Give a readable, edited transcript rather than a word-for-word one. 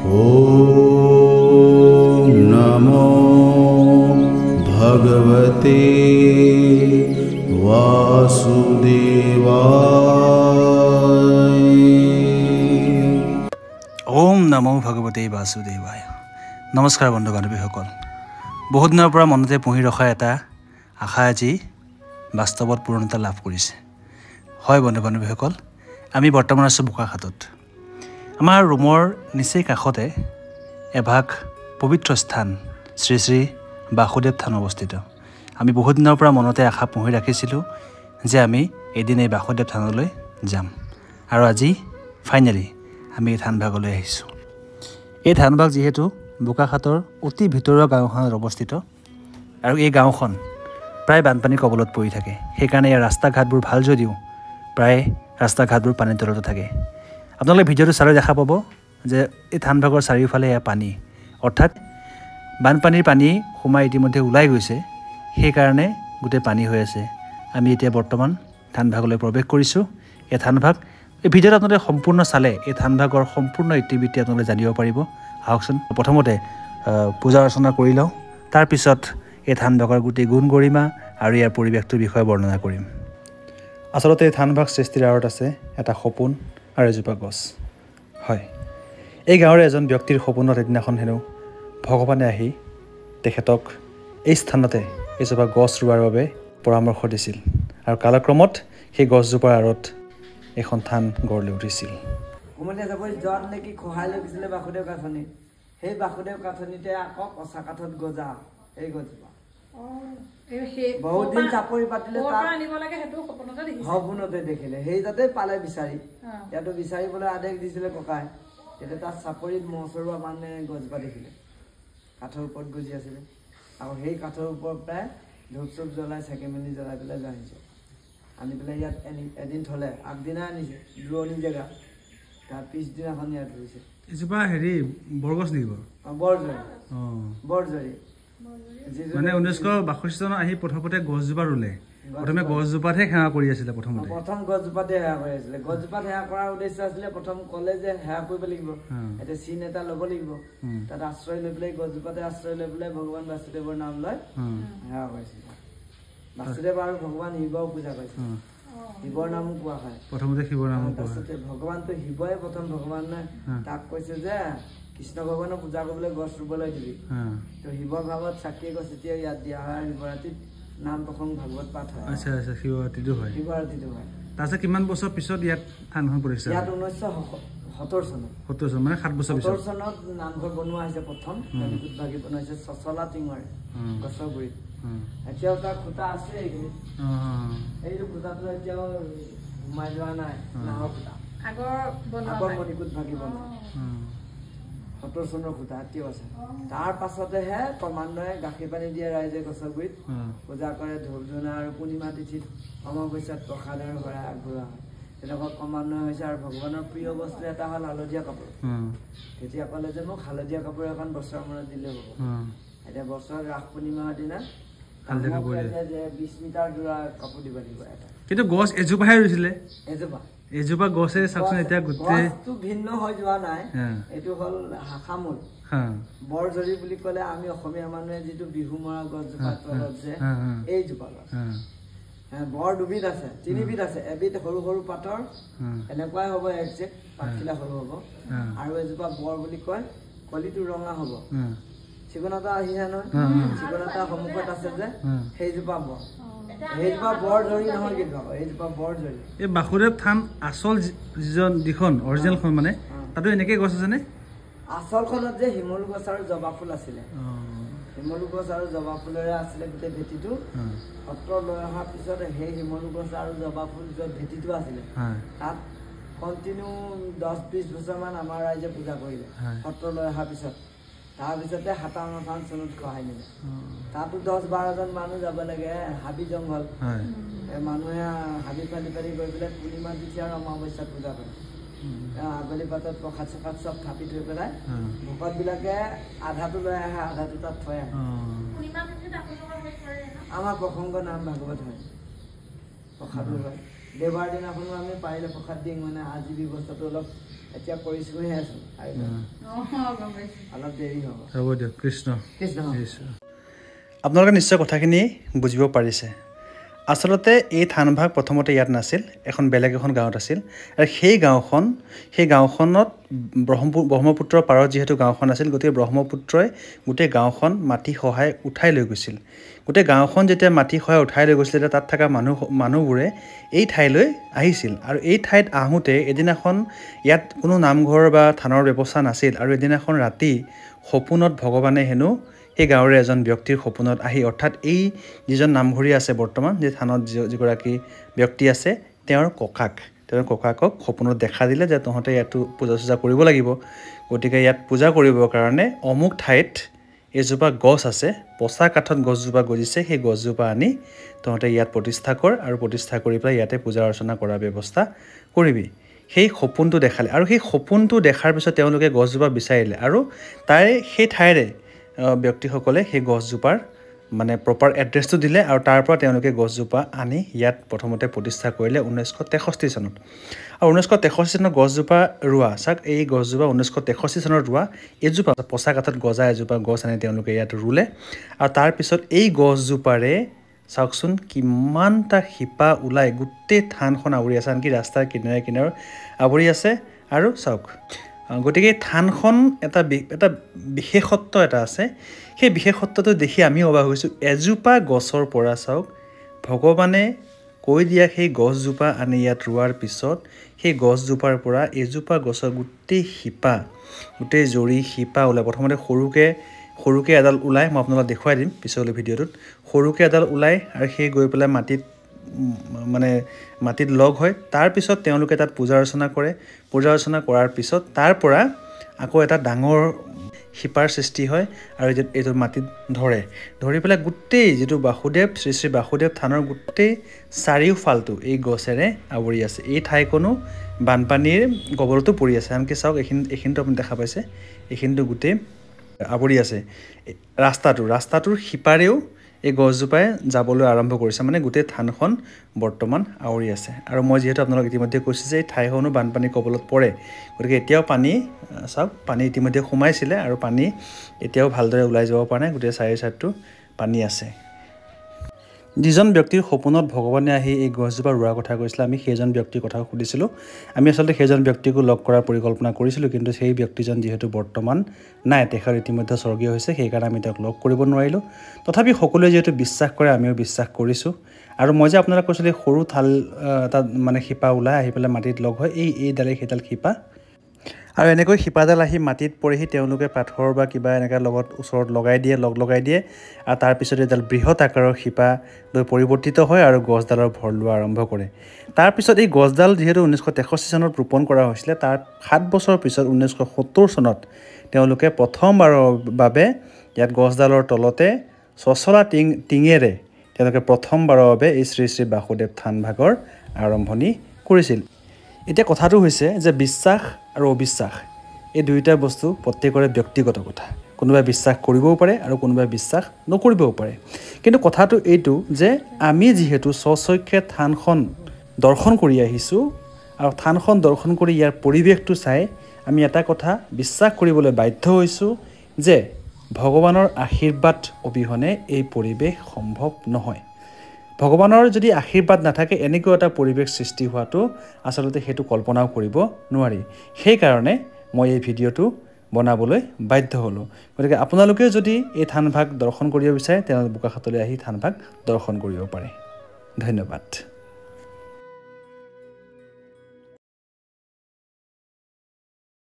ॐ नमो भगवते वासुदेवाय। ओम नमो भगवते वासुदेवाय। नमस्कार बंधु बान्धवीসকল, बहुत दिনৰ পৰা মনতে পুহি ৰখা এটা আশা আজি বাস্তৱত পূৰ্ণতা লাভ কৰিছে। হয় বন্ধু বান্ধৱীসকল, আমি বৰ্তমান আছোঁ বোকাখাটত। আমাৰ ৰুমৰ নিচেই কাষতে এভাগ পবিত্ৰ স্থান শ্ৰী শ্ৰী বাসুদেৱ থান অৱস্থিত। আমি বহুত দিনৰ পৰা মনতে আশা পুহি ৰাখিছিলোঁ যে আমি এদিন এই বাসুদেৱ থানলৈ যাম, আৰু আজি ফাইনেলি আমি এই থানভাগলৈ আহিছোঁ। এই থানভাগ যিহেতু বোকাখাটৰ অতি ভিতৰুৱা গাঁওখনত অৱস্থিত, আৰু এই গাঁওখন প্ৰায় বানপানীৰ কবলত পৰি থাকে। সেইকাৰণে ইয়াৰ ৰাস্তা ঘাটবোৰ ভাল যদিও প্ৰায় ৰাস্তা ঘাটবোৰ পানীৰ তলতে থাকে। আপোনালোকে ভিডিঅ'টো চালে দেখা পাব যে এই থানভাগৰ চাৰিওফালে এয়া পানী, অৰ্থাৎ বানপানীৰ পানী সোমাই ইতিমধ্যে ওলাই গৈছে, সেইকাৰণে গোটেই পানী হৈ আছে। আমি এতিয়া বৰ্তমান থানভাগলৈ প্ৰৱেশ কৰিছোঁ। এই থানভাগ এই ভিডিঅ'ত আপোনালোকে সম্পূৰ্ণ চালে এই থানভাগৰ সম্পূৰ্ণ ইতিবৃত্তি আপোনালোকে জানিব পাৰিব। আহকচোন প্ৰথমতে পূজা অৰ্চনা কৰি লওঁ, তাৰপিছত এই থানভাগৰ গোটেই গুণ গৰিমা আৰু ইয়াৰ পৰিৱেশটোৰ বিষয়ে বৰ্ণনা কৰিম। আচলতে এই থানভাগ সৃষ্টিৰ আঁৰত আছে এটা সপোন আৰু এজোপা গছ। হয়, এই গাঁৱৰে এজন ব্যক্তিৰ সপোনত এদিনাখন হেনো ভগৱানে আহি তেখেতক এই স্থানতে এজোপা গছ ৰোৱাৰ বাবে পৰামৰ্শ দিছিল, আৰু কালক্ৰমত সেই গছজোপাৰ আঁৰত এখন থান গঢ় লৈ উঠিছিল। কোমলীয়া চাপৰি য'ত নেকি খহাই লৈ গৈছিলে বাসুদেৱ কাঠনি, সেই বাসুদেৱ কাঠনিতে আকৌ কচা কাঠত গজা এই গছজোপা। বহুত দিন চাপৰি পাতিলে সপোনতে দেখিলে, সেই তাতে পালে বিচাৰি। ইয়াতো বিচাৰিবলৈ আদেশ দিছিলে ককাই। তেতিয়া তাত চাপৰিত মহ চৰোৱা মানে গছজোপা দেখিলে, কাঠৰ ওপৰত গজি আছিলে। আৰু সেই কাঠৰ ওপৰত প্ৰায় ধূপ চুপ জ্বলাই চেকেমেনি জ্বলাই পেলাই লৈ আহিছে। আনি পেলাই ইয়াত এদিন থলে, আগদিনা আনিছে দূৰণি জেগা, তাৰ পিছদিনাখন ইয়াত ৰুইছে। এজোপা হেৰি বৰগছ নেকি বাৰু? বৰজৰী, বৰজৰী। মানে 1962 চনত আহি প্ৰথমতে গছজোপা ৰুলে। প্ৰথমে গছজোপাতহে সেৱা কৰি আছিলে। প্ৰথম গছজোপাতে সেৱা কৰি আছিলে। গছজোপাত সেৱা কৰাৰ উদ্দেশ্য আছিলে, প্ৰথম ক'লে যে সেৱা কৰিব লাগিব, এতিয়া চিন এটা ল'ব লাগিব। তাত আশ্ৰয় লৈ পেলাই গছজোপাতে আশ্ৰয় লৈ পেলাই ভগৱান বাসুদেৱৰ নাম লৈ সেৱা কৰিছিলে। বাসুদেৱ আৰু ভগৱান শিৱও পূজা কৰিছিল, শিৱৰ নামো কোৱা হয়। প্ৰথমতে শিৱৰ নাম তাৰপিছতে ভগৱানটো শিৱই প্ৰথম ভগৱানে তাক কৈছে যে কৃষ্ণ ভগৱানক পূজা কৰিবলৈ গছ ৰুবলৈ দিবি। তো শিৱৰ ভাগত চাকিয়ে গছ এতিয়া ইয়াত দিয়া হয়। শিৱৰাত্ৰিত নাম প্ৰসংগ ভাগৱত পাঠ হয়। আচ্ছা আচ্ছা, শিৱৰাত্ৰিটো হয়। শিৱৰাত্ৰিটো হয়। তাৰপিছত কিমান বছৰ পিছত ইয়াত থানখন পৰিছে? ইয়াত 1970 চনত। 70 চন মানে 7 বছৰ পিছত 70 চনত নামঘৰ বনোৱা হৈছে প্ৰথম। ভাগি বনাইছে চচলা টিঙৰে গছৰ গুৰিত। এতিয়াও তাৰ খুঁটা আছে। এইটো খুঁটাটো এতিয়াও সোমাই যোৱা নাই, নাহৰ খুঁটা। আগৰ মণিকূট ভাগি বনোৱা 70 চনৰ খুঁটা এতিয়াও আছে। তাৰ পাছতেহে ক্ৰমান্বয়ে গাখীৰ পানী দিয়ে ৰাইজে গছৰ গুৰিত পূজা কৰে। ধূপ ধূনা আৰু পূৰ্ণিমা তিথিত অমাৱস্যাত প্ৰসাদ আৰু শৰাই আগবঢ়োৱা হয়। তেনেকুৱা ক্ৰমান্বয়ে হৈছে। আৰু ভগৱানৰ প্ৰিয় বস্তু এটা হ'ল হালধীয়া কাপোৰ। তেতিয়া ক'লে যে মোক হালধীয়া কাপোৰ এখন বছৰৰ মূৰত দিলেও হ'ব। এতিয়া বছৰত ৰাস পূৰ্ণিমাৰ দিনা 20 মিটাৰ জোৰা কাপোৰ দিব লাগিব এটা। কিন্তু গছ এজোপাহে ৰুইছিলে। এজোপা গছে চাওকচোন এতিয়া গছটো ভিন্ন হৈ যোৱা নাই। এইটো হ'ল হাসামুল বৰজৰী বুলি ক'লে আমি অসমীয়া মানুহে যিটো বিহু মৰা গছজোপা তলত যে এইজোপা গছ। বৰ দুবিধ আছে, 3বিধ আছে। এবিধ সৰু সৰু পাতৰ এনেকুৱাই হ'ব, একজেক্ট পাতখিলা সৰু হ'ব। আৰু এজোপা বৰ বুলি কয়, কলিটো ৰঙা হ'ব। চিকনতা আহিছে নহয়, চিকনতা সন্মুখত আছে যে সেইজোপা বৰ। সেইজোপা বৰ জৰি নহয় কিন্তু, এইজোপা বৰ জৰি। এই বাসুদেৱ থান আচল যিখন অৰিজিনেলখন মানে তাতো এনেকৈ গছ আছেনে? আচলখনত যে শিমলু গছ আৰু জবা ফুল আছিলে, শিমলু গছ আৰু জবা ফুলেৰে আছিলে গোটেই ভেটিটো। সত্ৰ লৈ অহাৰ পিছত সেই শিমলু গছ আৰু জবা ফুল য'ত ভেটিটো আছিলে, তাত কণ্টিনিউ 10-20 বছৰমান আমাৰ ৰাইজে পূজা কৰিলে। সত্ৰ লৈ অহাৰ পিছত তাৰপিছতে 57 চনত খহাই নিলে। তাতো 10-12জন মানুহ যাব লাগে, হাবি জংঘল। মানুহে হাবি ফালি ফালি গৈ পেলাই পূৰ্ণিমা তিথি আৰু অমাৱস্যাত পূজা কৰে। আবেলি পাতত প্ৰসাদ চসাদ চব থাপি থৈ পেলাই ভকতবিলাকে আধাটো লৈ আহে, আধাটো তাত থৈ আহে। আমাৰ প্ৰসংগ নাম ভাগৱত হয়, প্ৰসাদো হয়। দেওবাৰ দিনাখনো আমি পাৰিলে প্ৰসাদ দিম মানে আজি ব্যৱস্থাটো অলপ এতিয়া কৰিছোহে আছো অলপ দেৰি হ'ব হ'ব দিয়ক কৃষ্ণ কৃষ্ণ আপোনালোকে নিশ্চয় কথাখিনি বুজিব পাৰিছে আচলতে এই থানভাগ প্ৰথমতে ইয়াত নাছিল এখন বেলেগ এখন গাঁৱত আছিল আৰু সেই গাঁওখনত ব্ৰহ্মপুত্ৰৰ পাৰত যিহেতু গাঁওখন আছিল গতিকে ব্ৰহ্মপুত্ৰই গোটেই গাঁওখন মাটি সহায় উঠাই লৈ গৈছিল গোটেই গাঁওখন যেতিয়া মাটি সহায় উঠাই লৈ গৈছিল তেতিয়া তাত থকা মানুহবোৰে এই ঠাইলৈ আহিছিল আৰু এই ঠাইত আহোঁতে এদিনাখন ইয়াত কোনো নামঘৰ বা থানৰ ব্যৱস্থা নাছিল আৰু এদিনাখন ৰাতি সপোনত ভগৱানে হেনো সেই গাঁৱৰে এজন ব্যক্তিৰ সপোনত আহি অৰ্থাৎ এই যিজন নামঘৰী আছে বৰ্তমান যে থানত যিগৰাকী ব্যক্তি আছে তেওঁৰ ককাকক সপোনত দেখা দিলে যে তহঁতে ইয়াতো পূজা চূজা কৰিব লাগিব গতিকে ইয়াত পূজা কৰিবৰ কাৰণে অমুক ঠাইত এজোপা গছ আছে পচা কাঠত গছজোপা গজিছে সেই গছজোপা আনি তহঁতে ইয়াত প্ৰতিষ্ঠা কৰ আৰু প্ৰতিষ্ঠা কৰি পেলাই ইয়াতে পূজা অৰ্চনা কৰাৰ ব্যৱস্থা কৰিবি সেই সপোনটো দেখালে আৰু সেই সপোনটো দেখাৰ পিছত তেওঁলোকে গছজোপা বিচাৰিলে আৰু সেই ঠাইৰে ব্যক্তিসকলে সেই গছজোপাৰ মানে প্ৰপাৰ এড্ৰেছটো দিলে আৰু তাৰ পৰা তেওঁলোকে গছজোপা আনি ইয়াত প্ৰথমতে প্ৰতিষ্ঠা কৰিলে 1963 চনত আৰু 1963 চনত গছজোপা ৰোৱা চাওক এই গছজোপা 1963 চনত ৰোৱা এজোপা পচা কাঠত গজা এজোপা গছ আনি তেওঁলোকে ইয়াত ৰুলে আৰু তাৰপিছত এই গছজোপাৰে চাওকচোন কিমানটা শিপা ওলাই গোটেই থানখন আৱৰি আছে আনকি ৰাস্তাৰ কিনাৰে আৱৰি আছে আৰু চাওক গতিকে থানখন এটা বিশেষত্ব এটা আছে সেই বিশেষত্বটো দেখি আমি অবাক হৈছোঁ এজোপা গছৰ পৰা চাওক ভগৱানে কৈ দিয়া সেই গছজোপা আনি ইয়াত ৰোৱাৰ পিছত সেই গছজোপাৰ পৰা এজোপা গছৰ গোটেই জৰি শিপা ওলাই প্ৰথমতে সৰুকৈ এডাল ওলাই মই আপোনালোকক দেখুৱাই দিম পিছলৈ ভিডিঅ'টোত সৰুকৈ এডাল ওলাই আৰু সেই গৈ পেলাই মাটিত লগ হয় তাৰপিছত তেওঁলোকে তাত পূজা অৰ্চনা কৰাৰ পিছত তাৰ পৰা আকৌ এটা ডাঙৰ শিপাৰ সৃষ্টি হয় আৰু এইটো মাটিত ধৰি পেলাই গোটেই যিটো শ্ৰী শ্ৰী বাসুদেৱ থানৰ গোটেই চাৰিওফালটো এই গছেৰে আৱৰি আছে এই ঠাইকনো বানপানীৰ কবলতো পৰি আছে আনকি চাওক এইখিনিতো আপুনি দেখা পাইছে এইখিনিতো গোটেই আৱৰি আছে ৰাস্তাটোৰ শিপাৰেও এই গছজোপাই যাবলৈ আৰম্ভ কৰিছে মানে গোটেই থানখন বৰ্তমান আৱৰি আছে আৰু মই যিহেতু আপোনালোক ইতিমধ্যে কৈছোঁ যে এই ঠাইখনো বানপানীৰ কবলত পৰে গতিকে এতিয়াও পানী ইতিমধ্যে সোমাইছিলে আৰু পানী এতিয়াও ভালদৰে ওলাই যাব পৰা নাই গোটেই চাৰি চাইডটো পানী আছে যিজন ব্যক্তিৰ সপোনত ভগৱানে আহি এই গছজোপা ৰোৱাৰ কথা কৈছিলে আমি সেইজন ব্যক্তিৰ কথা সুধিছিলোঁ আমি আচলতে সেইজন ব্যক্তিকো লগ কৰাৰ পৰিকল্পনা কৰিছিলোঁ কিন্তু সেই ব্যক্তিজন যিহেতু বৰ্তমান নাই তেখেত ইতিমধ্যে স্বৰ্গীয় হৈছে সেইকাৰণে আমি তেওঁক লগ কৰিব নোৱাৰিলোঁ তথাপি সকলোৱে যিহেতু বিশ্বাস কৰে আমিও বিশ্বাস কৰিছোঁ আৰু মই যে আপোনালোক কৈছিলোঁ সৰু থাল তাত মানে শিপা ওলাই আহি পেলাই মাটিত লগ হয় এইডালে সেইডাল শিপা আৰু এনেকৈ শিপাডাল আহি মাটিত পৰেহি তেওঁলোকে পাথৰ বা কিবা এনেকৈ লগত ওচৰত লগ লগাই দিয়ে আৰু তাৰপিছত এডাল বৃহৎ আকাৰৰ শিপা লৈ পৰিৱৰ্তিত হয় আৰু গছডালৰ ভৰ লোৱা আৰম্ভ কৰে তাৰপিছত এই গছডাল যিহেতু 1963 চনত ৰোপণ কৰা হৈছিলে তাৰ 7 বছৰ পিছত 1970 চনত তেওঁলোকে প্ৰথমবাৰৰ বাবে ইয়াত গছডালৰ তলতে চচলা টিঙেৰে তেওঁলোকে প্ৰথমবাৰৰ বাবে এই শ্ৰী শ্ৰী বাসুদেৱ থানভাগৰ আৰম্ভণি কৰিছিল এতিয়া কথাটো হৈছে যে বিশ্বাস আৰু অবিশ্বাস এই দুয়োটা বস্তু প্ৰত্যেকৰে ব্যক্তিগত কথা কোনোবাই বিশ্বাস কৰিবও পাৰে আৰু কোনোবাই বিশ্বাস নকৰিবও পাৰে কিন্তু কথাটো এইটো যে আমি যিহেতু স্বচক্ষে থানখন দৰ্শন কৰি আহিছোঁ আৰু থানখন দৰ্শন কৰি ইয়াৰ পৰিৱেশটো চাই আমি এটা কথা বিশ্বাস কৰিবলৈ বাধ্য হৈছোঁ যে ভগৱানৰ আশীৰ্বাদ অবিহনে এই পৰিৱেশ সম্ভৱ নহয় ভগৱানৰ যদি আশীৰ্বাদ নাথাকে এনেকুৱা এটা পৰিৱেশ সৃষ্টি হোৱাটো আচলতে সেইটো কল্পনাও কৰিব নোৱাৰি সেইকাৰণে মই এই ভিডিঅ'টো বনাবলৈ বাধ্য হ'লোঁ গতিকে আপোনালোকে যদি এই থানভাগ দৰ্শন কৰিব বিচাৰে তেনেহ'লে বোকাখাতলৈ আহি থানভাগ দৰ্শন কৰিব পাৰে ধন্যবাদ